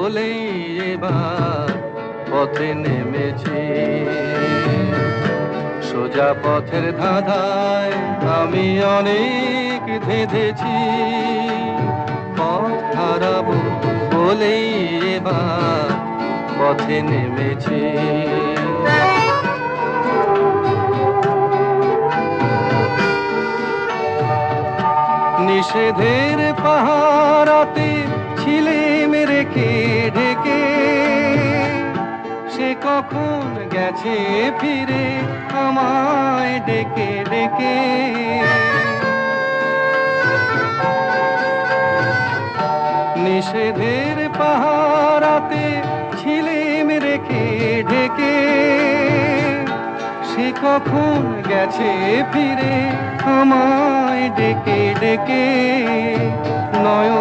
বলেই এবার পথে নেমেছি। সোজা পথের ধাঁধায় আমি অনেক ধেঁধেছি, পথ হারাবো বলেই এবার পথে নেমেছি। নিষেধের পাহারাতে ছিলেম রেখে ঢেকে, সে কখন গেছে ফিরে আমায় ডেকে ডেকে। নিষেধের পাহারাতে ছিলেম রেখে ঢেকে, সে কখন গেছে ফিরে আমায় ডেকে ডেকে। নয়ন